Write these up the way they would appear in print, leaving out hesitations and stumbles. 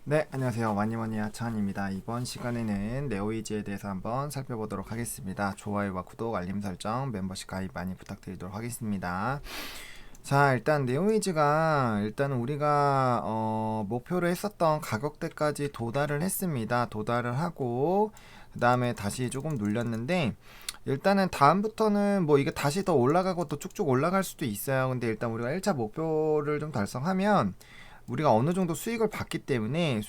네, 안녕하세요. 와니머니 하찬입니다. 이번 시간에는 네오이즈에 대해서 한번 살펴보도록 하겠습니다. 좋아요와 구독, 알림 설정, 멤버십 가입 많이 부탁드리도록 하겠습니다. 자, 일단 네오이즈가 일단 우리가 목표를 했었던 가격대까지 도달을 했습니다. 도달을 하고 그 다음에 다시 조금 눌렸는데 일단은 다음부터는 뭐 이게 다시 더 올라가고 또 쭉쭉 올라갈 수도 있어요. 근데 일단 우리가 1차 목표를 좀 달성하면 우리가 어느 정도 수익을 받기 때문에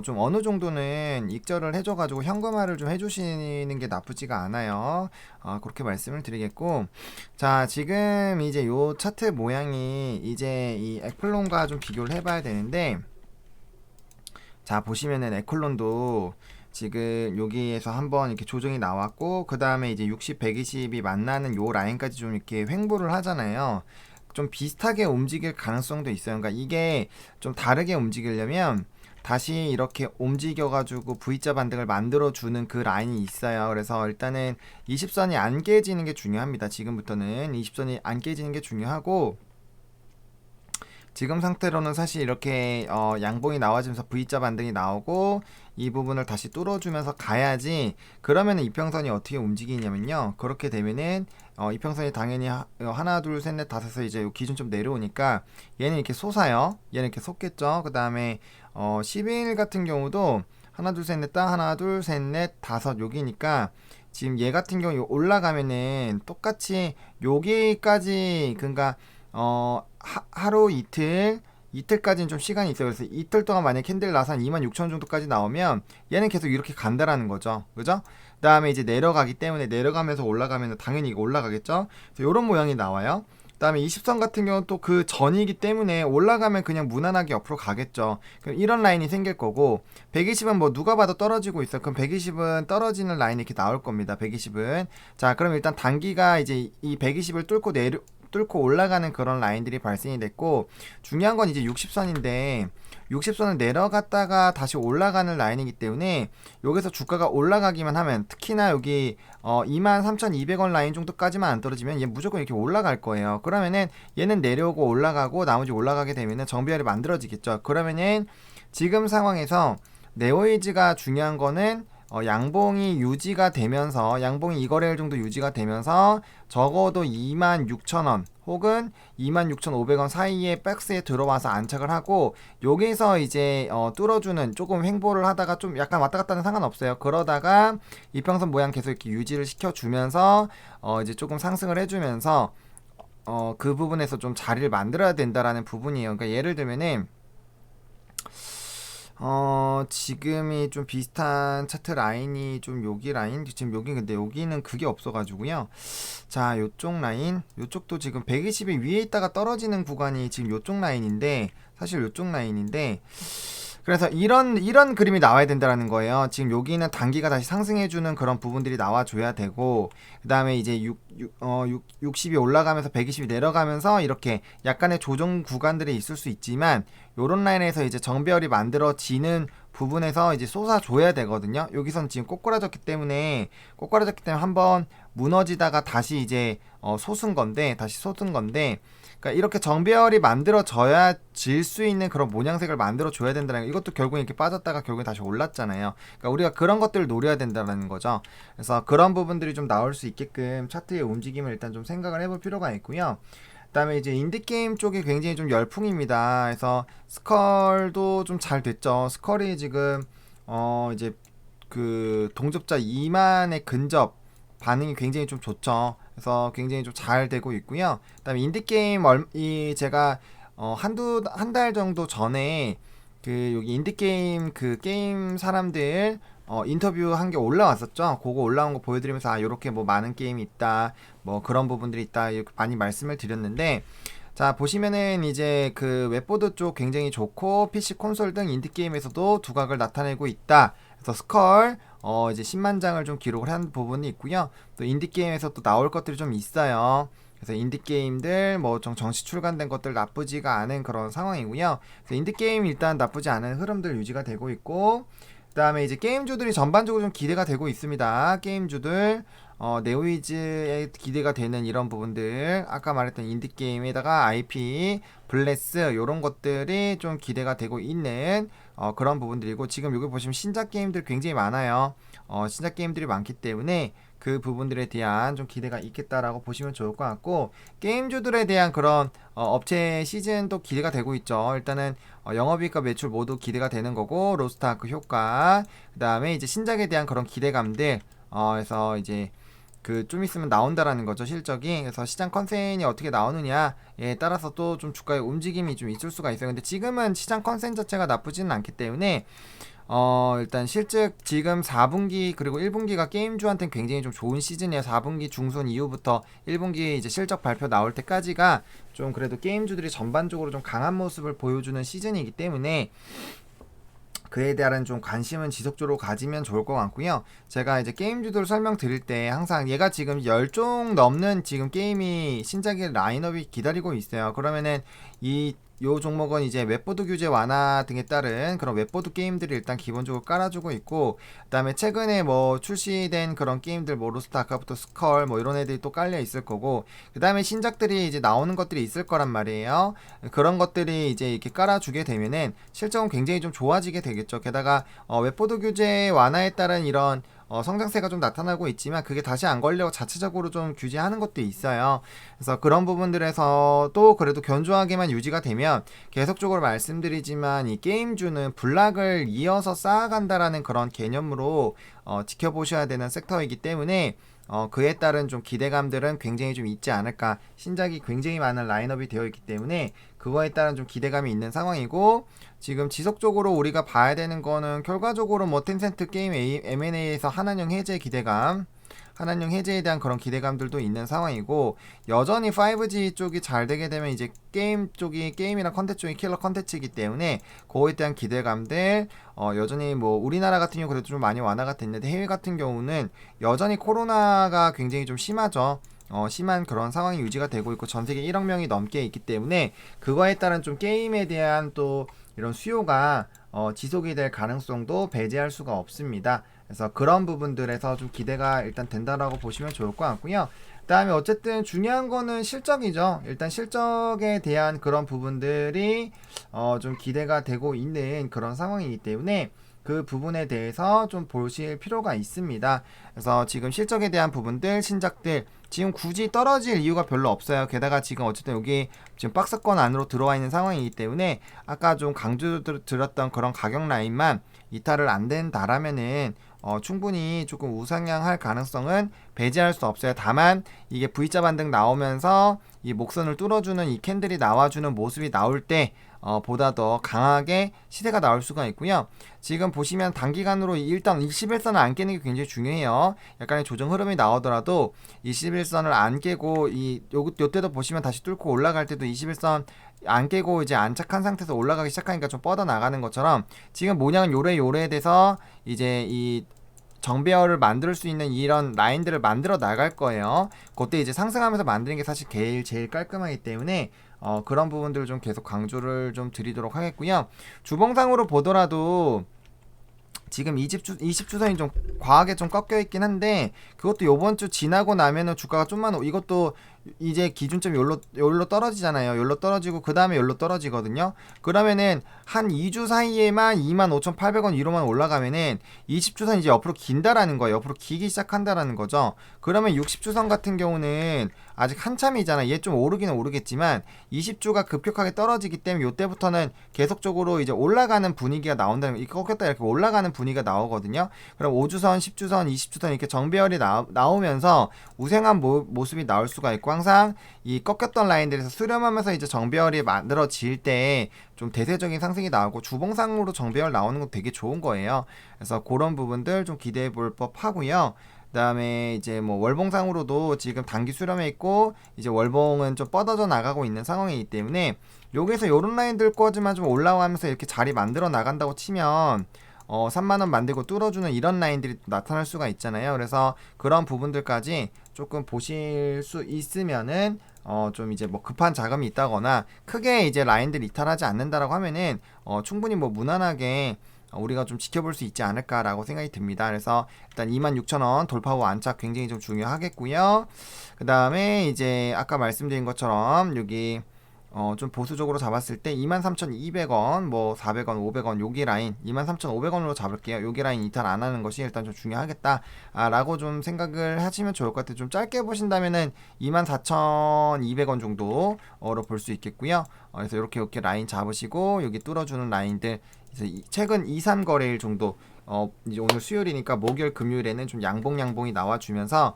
좀 어느 정도는 익절을 해줘가지고 현금화를 좀 해주시는 게 나쁘지가 않아요. 그렇게 말씀을 드리겠고, 자, 지금 이제 요 차트 모양이 이제 이 에클론과 좀 비교를 해봐야 되는데, 자, 보시면은 에클론도 지금 여기에서 한번 이렇게 조정이 나왔고, 그 다음에 이제 60, 120이 만나는 요 라인까지 좀 이렇게 횡보를 하잖아요. 좀 비슷하게 움직일 가능성도 있어요. 그러니까 이게 좀 다르게 움직이려면 다시 이렇게 움직여가지고 V자 반등을 만들어주는 그 라인이 있어요. 그래서 일단은 20선이 안 깨지는 게 중요합니다. 지금부터는 20선이 안 깨지는 게 중요하고, 지금 상태로는 사실 이렇게 양봉이 나와주면서 V자 반등이 나오고 이 부분을 다시 뚫어주면서 가야지. 그러면은 이평선이 어떻게 움직이냐면요, 그렇게 되면은 이평선이 당연히 하나 둘 셋 넷 다섯에서 이제 요 기준 좀 내려오니까 얘는 이렇게 솟아요. 얘는 이렇게 솟겠죠. 그 다음에 12일 같은 경우도 하나 둘 셋 넷 다 하나 둘 셋 넷 다섯 여기니까 지금 얘 같은 경우 올라가면은 똑같이 여기까지, 그러니까 하루 이틀까지는 좀 시간이 있어요. 그래서 이틀 동안 만약 캔들 나서 한 26,000 정도까지 나오면 얘는 계속 이렇게 간다라는 거죠. 그죠? 그 다음에 이제 내려가기 때문에 내려가면서 올라가면 당연히 이거 올라가겠죠? 그래서 이런 모양이 나와요. 그 다음에 20선 같은 경우는 또 그 전이기 때문에 올라가면 그냥 무난하게 옆으로 가겠죠. 그럼 이런 라인이 생길 거고, 120은 뭐 누가 봐도 떨어지고 있어. 그럼 120은 떨어지는 라인이 이렇게 나올 겁니다. 120은. 자, 그럼 일단 단기가 이제 이 120을 뚫고 올라가는 그런 라인들이 발생이 됐고, 중요한 건 이제 60선인데 60선을 내려갔다가 다시 올라가는 라인이기 때문에 여기서 주가가 올라가기만 하면, 특히나 여기 23,200원 라인 정도까지만 안 떨어지면 얘 무조건 이렇게 올라갈 거예요. 그러면은 얘는 내려오고 올라가고 나머지 올라가게 되면은 정비열이 만들어지겠죠. 그러면은 지금 상황에서 네오이즈가 중요한 거는 양봉이 유지가 되면서, 양봉이 2거래일 정도 유지가 되면서 적어도 26,000원 혹은 26,500원 사이에 박스에 들어와서 안착을 하고, 여기서 이제 뚫어주는, 조금 횡보를 하다가 좀 약간 왔다 갔다 하는 상관없어요. 그러다가 이평선 모양 계속 이렇게 유지를 시켜주면서 이제 조금 상승을 해주면서 그 부분에서 좀 자리를 만들어야 된다라는 부분이에요. 그러니까 예를 들면은 지금이 좀 비슷한 차트 라인이 좀 여기 라인, 지금 여기 근데 여기는 그게 없어가지고요. 자, 요쪽 라인, 요쪽도 지금 120이 위에 있다가 떨어지는 구간이 지금 요쪽 라인인데, 사실 요쪽 라인인데, 그래서 이런 그림이 나와야 된다라는 거예요. 지금 여기는 단기가 다시 상승해주는 그런 부분들이 나와줘야 되고, 그 다음에 이제 60이 올라가면서 120이 내려가면서 이렇게 약간의 조정 구간들이 있을 수 있지만, 요런 라인에서 이제 정배열이 만들어지는 부분에서 이제 쏟아줘야 되거든요. 여기선 지금 꼬꾸라졌기 때문에 한번 무너지다가 다시 이제 다시 솟은 건데, 그러니까 이렇게 정배열이 만들어져야 질 수 있는 그런 모양색을 만들어줘야 된다는 거. 이것도 결국 이렇게 빠졌다가 결국에 다시 올랐잖아요. 그러니까 우리가 그런 것들을 노려야 된다는 거죠. 그래서 그런 부분들이 좀 나올 수 있게끔 차트의 움직임을 일단 좀 생각을 해볼 필요가 있고요. 그다음에 이제 인디게임 쪽이 굉장히 좀 열풍입니다. 그래서 스컬도 좀 잘 됐죠. 스컬이 지금 이제 그 동접자 2만의 근접 반응이 굉장히 좀 좋죠. 그래서 굉장히 좀 잘 되고 있고요. 그다음에 인디게임 이 제가 한 달 정도 전에 그 여기 인디게임 그 게임 사람들 인터뷰 한 게 올라왔었죠. 그거 올라온 거 보여드리면서 요렇게 뭐 많은 게임이 있다, 뭐 그런 부분들이 있다, 이렇게 많이 말씀을 드렸는데, 자, 보시면은 이제 그 웹보드 쪽 굉장히 좋고 PC 콘솔 등 인디게임에서도 두각을 나타내고 있다. 그래서 스컬 이제 10만 장을 좀 기록을 한 부분이 있고요. 또 인디게임에서 또 나올 것들이 좀 있어요. 그래서 인디게임들 뭐 좀 정식 출간된 것들 나쁘지가 않은 그런 상황이고요. 그래서 인디게임 일단 나쁘지 않은 흐름들 유지가 되고 있고, 그 다음에 이제 게임주들이 전반적으로 좀 기대가 되고 있습니다. 게임주들 네오이즈에 기대가 되는 이런 부분들, 아까 말했던 인디게임에다가 IP, 블레스 요런 것들이 좀 기대가 되고 있는 그런 부분들이고, 지금 여기 보시면 신작 게임들 굉장히 많아요. 신작 게임들이 많기 때문에 그 부분들에 대한 좀 기대가 있겠다라고 보시면 좋을 것 같고, 게임주들에 대한 그런 업체 시즌도 기대가 되고 있죠. 일단은 영업이익과 매출 모두 기대가 되는 거고, 로스트아크 효과, 그 다음에 이제 신작에 대한 그런 기대감들, 그래서 이제 그 좀 있으면 나온다라는 거죠, 실적이. 그래서 시장 컨센이 어떻게 나오느냐에 따라서 또 좀 주가의 움직임이 좀 있을 수가 있어요. 근데 지금은 시장 컨센 자체가 나쁘지는 않기 때문에 일단 실적 지금 4분기 그리고 1분기가 게임주한테는 굉장히 좀 좋은 시즌이에요. 4분기 중순 이후부터 1분기 이제 실적 발표 나올 때까지가 좀 그래도 게임주들이 전반적으로 좀 강한 모습을 보여주는 시즌이기 때문에 그에 대한 좀 관심은 지속적으로 가지면 좋을 것 같고요. 제가 이제 게임주들 설명드릴 때 항상 얘가 지금 10종 넘는 지금 게임이 신작의 라인업이 기다리고 있어요. 그러면은 요 종목은 이제 웹보드 규제 완화 등에 따른 그런 웹보드 게임들이 일단 기본적으로 깔아주고 있고, 그 다음에 최근에 뭐 출시된 그런 게임들, 뭐 로스트 아카부터 스컬 뭐 이런 애들이 또 깔려 있을 거고, 그 다음에 신작들이 이제 나오는 것들이 있을 거란 말이에요. 그런 것들이 이제 이렇게 깔아주게 되면은 실적은 굉장히 좀 좋아지게 되겠죠. 게다가 웹보드 규제 완화에 따른 이런 성장세가 좀 나타나고 있지만 그게 다시 안 걸려고 자체적으로 좀 규제하는 것도 있어요. 그래서 그런 부분들에서도 그래도 견조하게만 유지가 되면, 계속적으로 말씀드리지만 이 게임주는 블락을 이어서 쌓아간다라는 그런 개념으로 지켜보셔야 되는 섹터이기 때문에 그에 따른 좀 기대감들은 굉장히 좀 있지 않을까. 신작이 굉장히 많은 라인업이 되어 있기 때문에 그거에 따른 좀 기대감이 있는 상황이고, 지금 지속적으로 우리가 봐야 되는 거는 결과적으로 뭐 텐센트 게임 M&A에서 한한령 해제 기대감, 한한령 해제에 대한 그런 기대감들도 있는 상황이고, 여전히 5G 쪽이 잘 되게 되면 이제 게임 쪽이, 게임이랑 컨텐츠 쪽이 킬러 컨텐츠이기 때문에 그거에 대한 기대감들, 여전히 뭐 우리나라 같은 경우 그래도 좀 많이 완화가 됐는데 해외 같은 경우는 여전히 코로나가 굉장히 좀 심하죠. 심한 그런 상황이 유지가 되고 있고 전 세계 1억 명이 넘게 있기 때문에 그거에 따른 좀 게임에 대한 또 이런 수요가 지속이 될 가능성도 배제할 수가 없습니다. 그래서 그런 부분들에서 좀 기대가 일단 된다라고 보시면 좋을 것 같고요. 그다음에 어쨌든 중요한 거는 실적이죠. 일단 실적에 대한 그런 부분들이 좀 기대가 되고 있는 그런 상황이기 때문에 그 부분에 대해서 좀 보실 필요가 있습니다. 그래서 지금 실적에 대한 부분들, 신작들 지금 굳이 떨어질 이유가 별로 없어요. 게다가 지금 어쨌든 여기 지금 박스권 안으로 들어와 있는 상황이기 때문에 아까 좀 강조 드렸던 그런 가격 라인만 이탈을 안 된다라면은 충분히 조금 우상향할 가능성은 배제할 수 없어요. 다만 이게 V자 반등 나오면서 이 목선을 뚫어주는 이 캔들이 나와주는 모습이 나올 때 보다 더 강하게 시세가 나올 수가 있고요. 지금 보시면 단기간으로 일단 21선을 안 깨는 게 굉장히 중요해요. 약간의 조정 흐름이 나오더라도 21선을 안 깨고 요때도 보시면 다시 뚫고 올라갈 때도 21선 안 깨고 이제 안착한 상태에서 올라가기 시작하니까 좀 뻗어 나가는 것처럼 지금 모양은 요래요래에 돼서 이제 이 정배열을 만들 수 있는 이런 라인들을 만들어 나갈 거예요. 그때 이제 상승하면서 만드는 게 사실 제일 깔끔하기 때문에 그런 부분들을 좀 계속 강조를 좀 드리도록 하겠고요. 주봉상으로 보더라도 지금 20주선이 좀 과하게 좀 꺾여 있긴 한데, 그것도 요번 주 지나고 나면은 주가가 좀만, 이것도 이제 기준점이 요로 떨어지잖아요. 요로 떨어지고 그 다음에 요로 떨어지거든요. 그러면은 한 2주 사이에만 25,800원 위로만 올라가면은 20주선 이제 옆으로 긴다라는 거예요. 옆으로 기기 시작한다라는 거죠. 그러면 60주선 같은 경우는 아직 한참이잖아. 얘 좀 오르기는 오르겠지만 20주가 급격하게 떨어지기 때문에 요때부터는 계속적으로 이제 올라가는 분위기가 나온다는 거, 꺾였다 이렇게 올라가는 분위기가 나오거든요. 그럼 5주선, 10주선, 20주선 이렇게 정배열이 나오면서 우상한 모습이 나올 수가 있고, 항상 이 꺾였던 라인들에서 수렴하면서 이제 정배열이 만들어질 때 좀 대세적인 상승이 나오고 주봉상으로 정배열 나오는 건 되게 좋은 거예요. 그래서 그런 부분들 좀 기대해 볼 법하고요. 그다음에 이제 뭐 월봉상으로도 지금 단기 수렴해 있고 이제 월봉은 좀 뻗어져 나가고 있는 상황이기 때문에 여기서 요런 라인들 거지만 좀 올라가면서 이렇게 자리 만들어 나간다고 치면 3만원 만들고 뚫어주는 이런 라인들이 나타날 수가 있잖아요. 그래서 그런 부분들까지 조금 보실 수 있으면은 좀 이제 뭐 급한 자금이 있다거나 크게 이제 라인들 이탈하지 않는다라고 하면은 충분히 뭐 무난하게 우리가 좀 지켜볼 수 있지 않을까라고 생각이 듭니다. 그래서 일단 26,000원 돌파 후 안착 굉장히 좀 중요하겠고요. 그 다음에 이제 아까 말씀드린 것처럼 여기 좀 보수적으로 잡았을 때 23,200원, 뭐 400원, 500원 요기 라인 23,500원으로 잡을게요. 요기 라인 이탈 안 하는 것이 일단 좀 중요하겠다 라고 좀 생각을 하시면 좋을 것 같아요. 좀 짧게 보신다면은 24,200원 정도로 볼 수 있겠고요. 그래서 이렇게 라인 잡으시고 여기 뚫어주는 라인들 최근 2, 3거래일 정도 이제 오늘 수요일이니까 목요일 금요일에는 좀 양봉이 나와주면서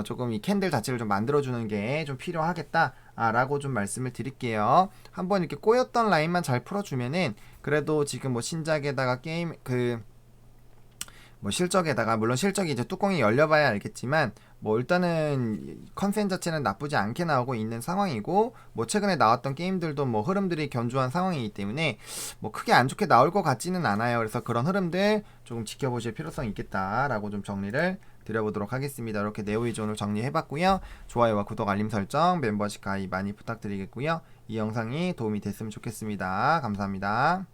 조금 이 캔들 자체를 좀 만들어주는 게 좀 필요하겠다 라고 좀 말씀을 드릴게요. 한번 이렇게 꼬였던 라인만 잘 풀어주면은 그래도 지금 뭐 신작에다가 게임 뭐 실적에다가 물론 실적이 이제 뚜껑이 열려봐야 알겠지만 뭐 일단은 컨센 자체는 나쁘지 않게 나오고 있는 상황이고 뭐 최근에 나왔던 게임들도 뭐 흐름들이 견조한 상황이기 때문에 뭐 크게 안 좋게 나올 것 같지는 않아요. 그래서 그런 흐름들 조금 지켜보실 필요성이 있겠다라고 좀 정리를 드려보도록 하겠습니다. 이렇게 네오이존을 정리해봤고요. 좋아요와 구독, 알림 설정, 멤버십 가입 많이 부탁드리겠고요. 이 영상이 도움이 됐으면 좋겠습니다. 감사합니다.